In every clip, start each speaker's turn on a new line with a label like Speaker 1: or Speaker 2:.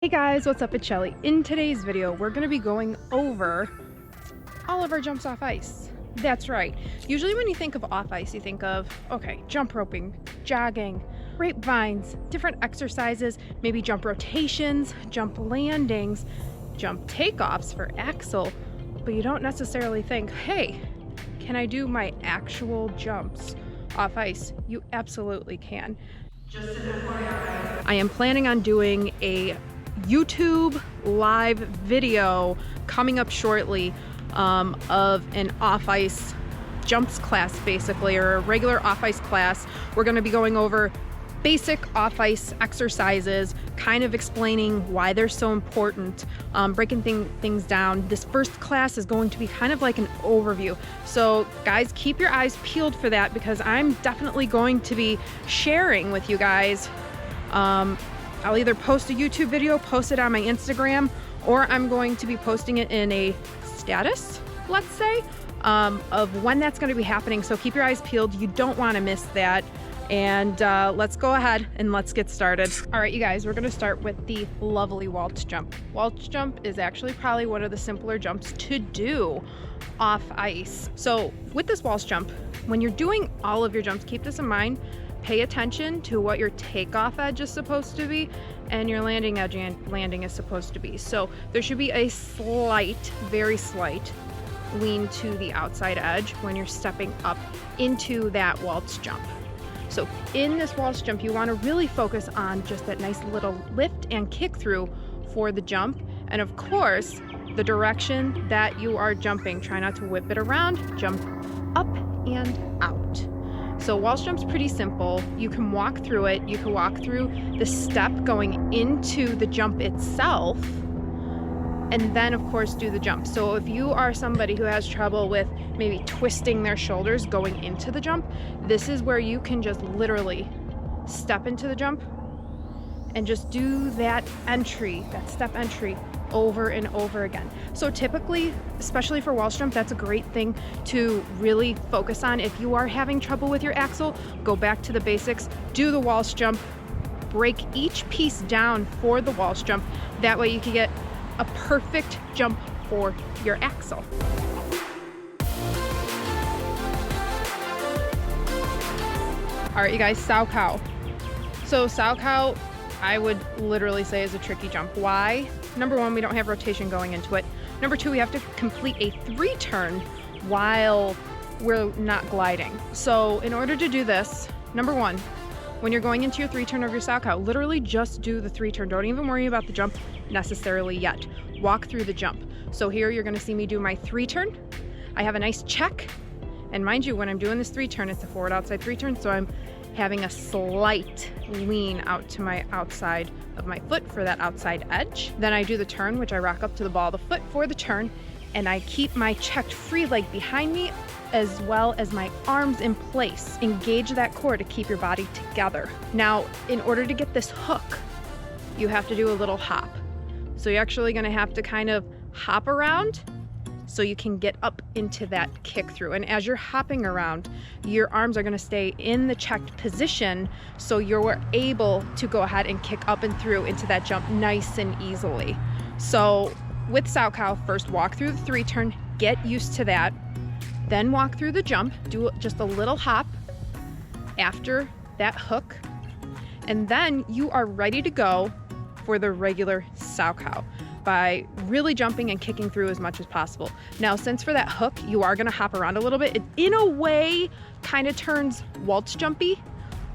Speaker 1: Hey guys, what's up? It's Shelly. In today's video, we're going to be going over all of our jumps off ice. That's right. Usually when you think of off ice, you think of, okay, jump roping, jogging, grapevines, different exercises, maybe jump rotations, jump landings, jump takeoffs for axel, but you don't necessarily think, hey, can I do my actual jumps off ice? You absolutely can. Just an FYI, I am planning on doing a YouTube live video coming up shortly of an off-ice jumps class, basically, or a regular off-ice class. We're going to be going over basic off-ice exercises, kind of explaining why they're so important, breaking things down. This first class is going to be kind of like an overview. So guys, keep your eyes peeled for that, because I'm definitely going to be sharing with you guys. I'll either post a YouTube video, post it on my Instagram, or I'm going to be posting it in a status, let's say, of when that's going to be happening. So keep your eyes peeled. You don't want to miss that. And let's go ahead and let's get started. All right, you guys, we're going to start with the lovely waltz jump. Waltz jump is actually probably one of the simpler jumps to do off ice. So with this waltz jump, when you're doing all of your jumps, keep this in mind. Pay attention to what your takeoff edge is supposed to be and your landing edge and landing is supposed to be. So there should be a slight, very slight lean to the outside edge when you're stepping up into that waltz jump. So in this waltz jump, you want to really focus on just that nice little lift and kick through for the jump. And of course, the direction that you are jumping. Try not to whip it around, jump up and out. So waltz jump's pretty simple. You can walk through it. You can walk through the step going into the jump itself, and then of course do the jump. So if you are somebody who has trouble with maybe twisting their shoulders going into the jump, this is where you can just literally step into the jump and just do that entry, that step entry, over and over again. So typically, especially for waltz jump, that's a great thing to really focus on. If you are having trouble with your axel, go back to the basics, do the waltz jump, break each piece down for the waltz jump. That way you can get a perfect jump for your axel. All right, you guys, salchow. So salchow, I would literally say, is a tricky jump. Why? Number one, we don't have rotation going into it. Number two, we have to complete a 3-turn while we're not gliding. So in order to do this, number one, when you're going into your 3-turn of your salchow, literally just do the 3-turn. Don't even worry about the jump necessarily yet. Walk through the jump. So here you're gonna see me do my 3-turn. I have a nice check. And mind you, when I'm doing this 3-turn, it's a forward outside 3-turn. So I'm having a slight lean out to my outside of my foot for that outside edge. Then I do the turn, which I rock up to the ball of the foot for the turn, and I keep my checked free leg behind me as well as my arms in place. Engage that core to keep your body together. Now, in order to get this hook, you have to do a little hop. So you're actually gonna have to kind of hop around so you can get up into that kick through. And as you're hopping around, your arms are gonna stay in the checked position, so you're able to go ahead and kick up and through into that jump nice and easily. So with salchow, first walk through the 3-turn, get used to that, then walk through the jump, do just a little hop after that hook, and then you are ready to go for the regular salchow by really jumping and kicking through as much as possible. Now, since for that hook, you are gonna hop around a little bit, it in a way kind of turns waltz jumpy,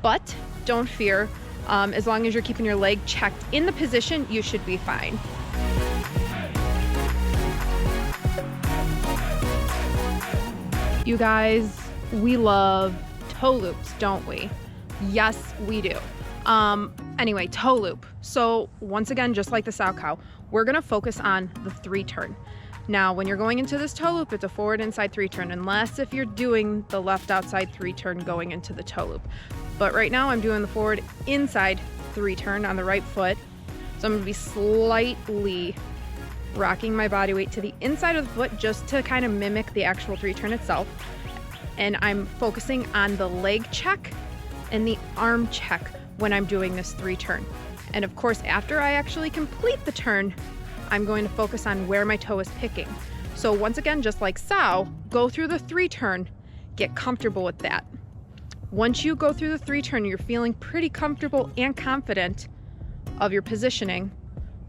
Speaker 1: but don't fear. As long as you're keeping your leg checked in the position, you should be fine. You guys, we love toe loops, don't we? Yes, we do. Anyway, toe loop. So once again, just like the salchow, we're gonna focus on the 3-turn. Now, when you're going into this toe loop, it's a forward inside 3-turn, unless if you're doing the left outside 3-turn going into the toe loop. But right now I'm doing the forward inside 3-turn on the right foot. So I'm gonna be slightly rocking my body weight to the inside of the foot just to kind of mimic the actual 3-turn itself. And I'm focusing on the leg check and the arm check when I'm doing this 3-turn. And of course, after I actually complete the turn, I'm going to focus on where my toe is picking. So once again, just like sow, go through the 3 turn, get comfortable with that. Once you go through the 3 turn, you're feeling pretty comfortable and confident of your positioning,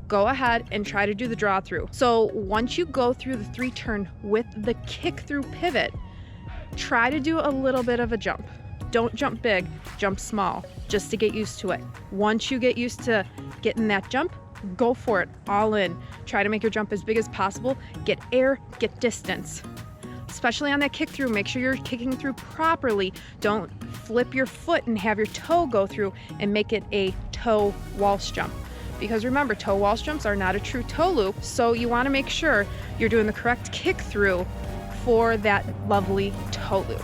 Speaker 1: go ahead and try to do the draw through. So once you go through the 3 turn with the kick through pivot, try to do a little bit of a jump. Don't jump big, jump small, just to get used to it. Once you get used to getting that jump, go for it, all in. Try to make your jump as big as possible. Get air, get distance. Especially on that kick through, make sure you're kicking through properly. Don't flip your foot and have your toe go through and make it a toe waltz jump. Because remember, toe waltz jumps are not a true toe loop, so you want to make sure you're doing the correct kick through for that lovely toe loop.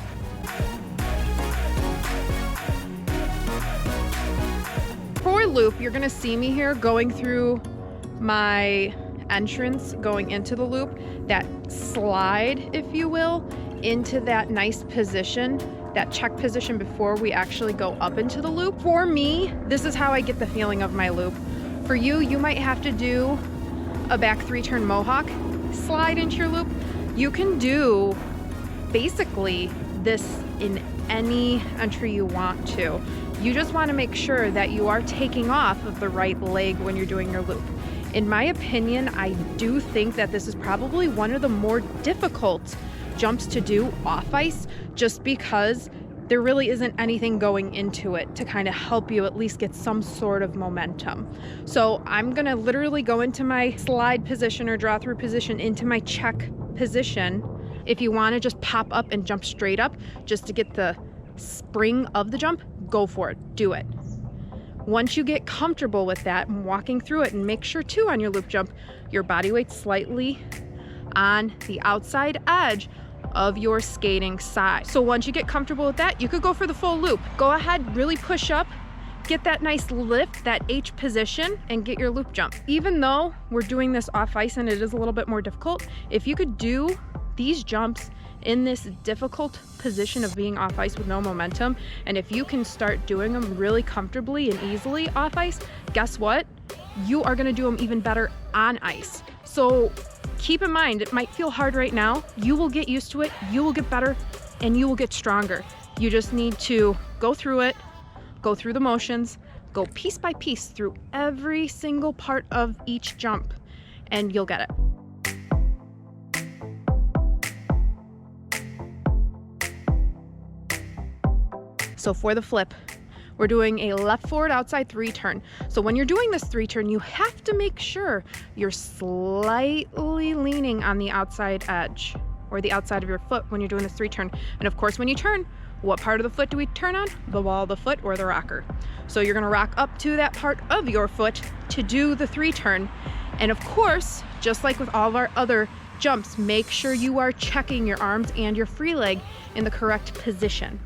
Speaker 1: For loop, you're gonna see me here going through my entrance, going into the loop, that slide, if you will, into that nice position, that check position before we actually go up into the loop. For me, this is how I get the feeling of my loop. For you, you might have to do a back 3 turn mohawk, slide into your loop. You can do basically this in any entry you want to. You just want to make sure that you are taking off of the right leg when you're doing your loop. In my opinion, I do think that this is probably one of the more difficult jumps to do off ice, just because there really isn't anything going into it to kind of help you at least get some sort of momentum. So I'm gonna literally go into my slide position or draw through position into my check position. If you want to just pop up and jump straight up just to get the spring of the jump, go for it, do it. Once you get comfortable with that and walking through it, and make sure too on your loop jump, your body weight's slightly on the outside edge of your skating side. So once you get comfortable with that, you could go for the full loop. Go ahead, really push up, get that nice lift, that H position, and get your loop jump. Even though we're doing this off ice and it is a little bit more difficult, if you could do these jumps in this difficult position of being off ice with no momentum, and if you can start doing them really comfortably and easily off ice, guess what? You are gonna do them even better on ice. So keep in mind, it might feel hard right now. You will get used to it, you will get better, and you will get stronger. You just need to go through it, go through the motions, go piece by piece through every single part of each jump, and you'll get it. So for the flip, we're doing a left forward outside 3 turn. So when you're doing this 3 turn, you have to make sure you're slightly leaning on the outside edge or the outside of your foot when you're doing this 3 turn. And of course, when you turn, what part of the foot do we turn on? The ball of the foot or the rocker. So you're gonna rock up to that part of your foot to do the 3 turn. And of course, just like with all of our other jumps, make sure you are checking your arms and your free leg in the correct position.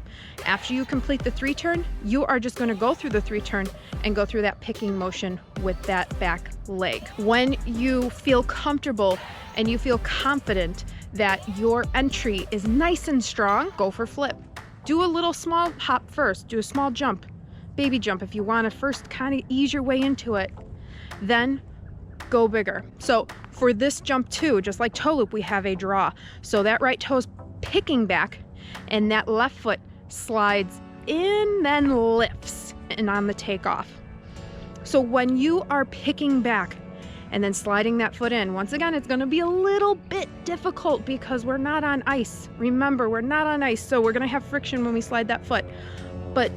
Speaker 1: After you complete the 3 turn, you are just going to go through the 3 turn and go through that picking motion with that back leg. When you feel comfortable and you feel confident that your entry is nice and strong, go for flip. Do a little small hop first, do a small jump, baby jump if you want to first kind of ease your way into it. Then go bigger. So for this jump too, just like toe loop, we have a draw. So that right toe is picking back and that left foot slides in, then lifts and on the takeoff. So when you are picking back and then sliding that foot in, once again, it's going to be a little bit difficult because we're not on ice. Remember, we're not on ice, so we're going to have friction when we slide that foot, but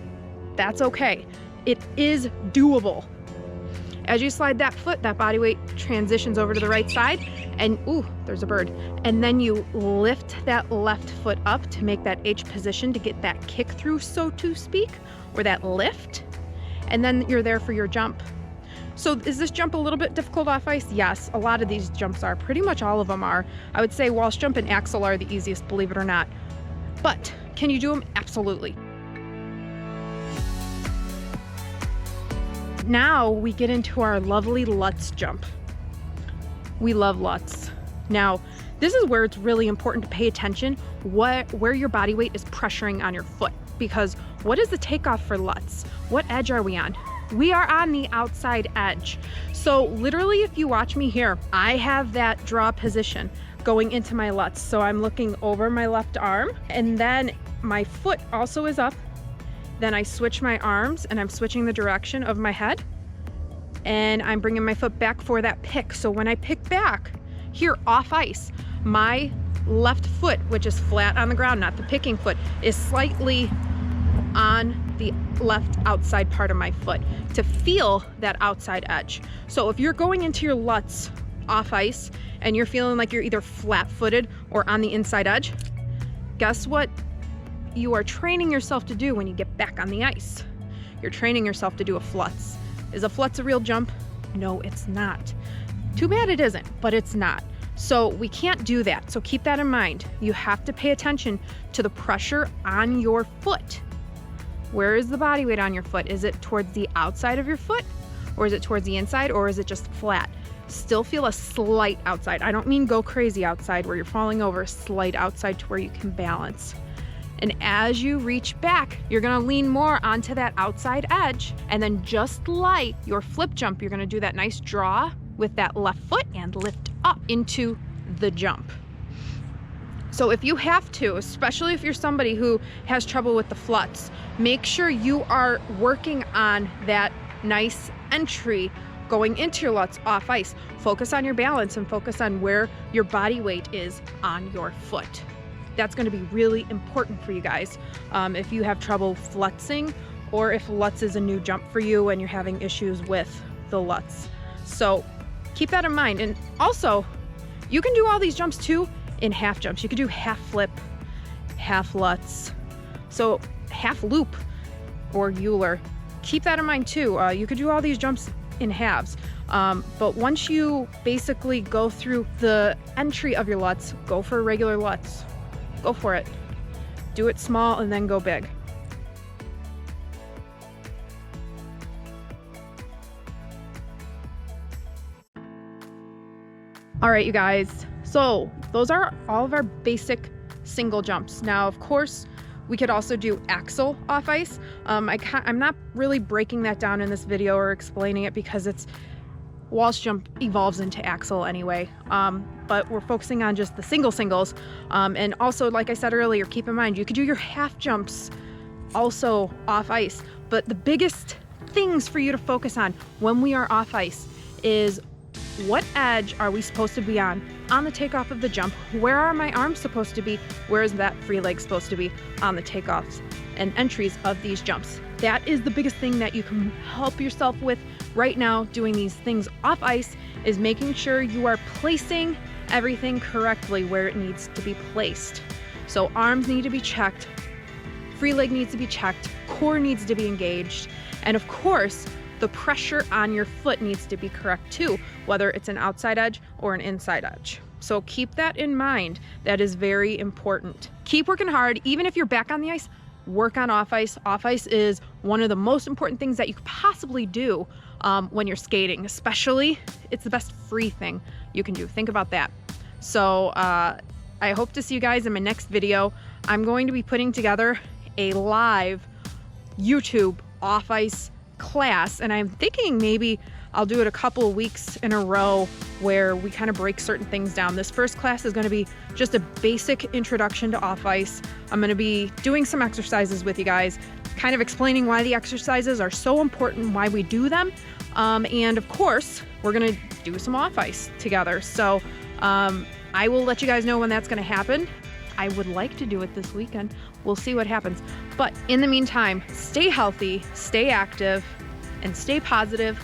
Speaker 1: that's okay. It is doable. As you slide that foot, that body weight transitions over to the right side and, ooh, there's a bird. And then you lift that left foot up to make that H position to get that kick through, so to speak, or that lift. And then you're there for your jump. So is this jump a little bit difficult off ice? Yes, a lot of these jumps are. Pretty much all of them are. I would say waltz jump and axel are the easiest, believe it or not. But can you do them? Absolutely. Now we get into our lovely lutz jump. We love lutz. Now, this is where it's really important to pay attention where your body weight is pressuring on your foot, because what is the takeoff for lutz? What edge are we on? we are on the outside edge. So literally, if you watch me here, I have that draw position going into my lutz. So I'm looking over my left arm, and then my foot also is up. Then I switch my arms and I'm switching the direction of my head, and I'm bringing my foot back for that pick. So when I pick back here off ice, my left foot, which is flat on the ground, not the picking foot, is slightly on the left outside part of my foot to feel that outside edge. So if you're going into your lutz off ice and you're feeling like you're either flat-footed or on the inside edge, guess what you are training yourself to do when you get back on the ice? You're training yourself to do a flutz. Is a flutz a real jump? No, it's not. Too bad it isn't, but it's not. So we can't do that. So keep that in mind. You have to pay attention to the pressure on your foot. Where is the body weight on your foot? Is it towards the outside of your foot, or is it towards the inside, or is it just flat? Still feel a slight outside. I don't mean go crazy outside where you're falling over, slight outside to where you can balance. And as you reach back, you're gonna lean more onto that outside edge. And then just like your flip jump, you're gonna do that nice draw with that left foot and lift up into the jump. So if you have to, especially if you're somebody who has trouble with the flutz, make sure you are working on that nice entry going into your lutz off ice. Focus on your balance and focus on where your body weight is on your foot. That's going to be really important for you guys if you have trouble flutzing, or if lutz is a new jump for you and you're having issues with the lutz. So keep that in mind. And also, you can do all these jumps too in half jumps. You could do half flip, half lutz, so half loop or Euler. Keep that in mind too. You could do all these jumps in halves. But once you basically go through the entry of your lutz, go for a regular lutz. Go for it. Do it small and then go big. All right, you guys. So those are all of our basic single jumps. Now, of course, we could also do axel off ice. I'm not really breaking that down in this video or explaining it because it's waltz jump evolves into axel anyway. But we're focusing on just the singles. And also, like I said earlier, keep in mind, you could do your half jumps also off ice. But the biggest things for you to focus on when we are off ice is what edge are we supposed to be on the takeoff of the jump? Where are my arms supposed to be? Where is that free leg supposed to be on the takeoffs and entries of these jumps? That is the biggest thing that you can help yourself with right now doing these things off ice, is making sure you are placing everything correctly where it needs to be placed. So arms need to be checked, free leg needs to be checked, core needs to be engaged, and of course, the pressure on your foot needs to be correct too, whether it's an outside edge or an inside edge. So keep that in mind. That is very important. Keep working hard. Even if you're back on the ice, work on off ice. Off ice is one of the most important things that you could possibly do when you're skating, especially it's the best free thing you can do. Think about that. So I hope to see you guys in my next video. I'm going to be putting together a live YouTube off ice class, and I'm thinking maybe I'll do it a couple of weeks in a row where we kind of break certain things down. This first class is going to be just a basic introduction to off ice. I'm going to be doing some exercises with you guys, kind of explaining why the exercises are so important, why we do them, and of course we're going to do some off ice together. So I will let you guys know when that's going to happen. I would like to do it this weekend. We'll see what happens. But in the meantime, stay healthy, stay active, and stay positive.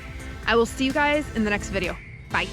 Speaker 1: I will see you guys in the next video. Bye.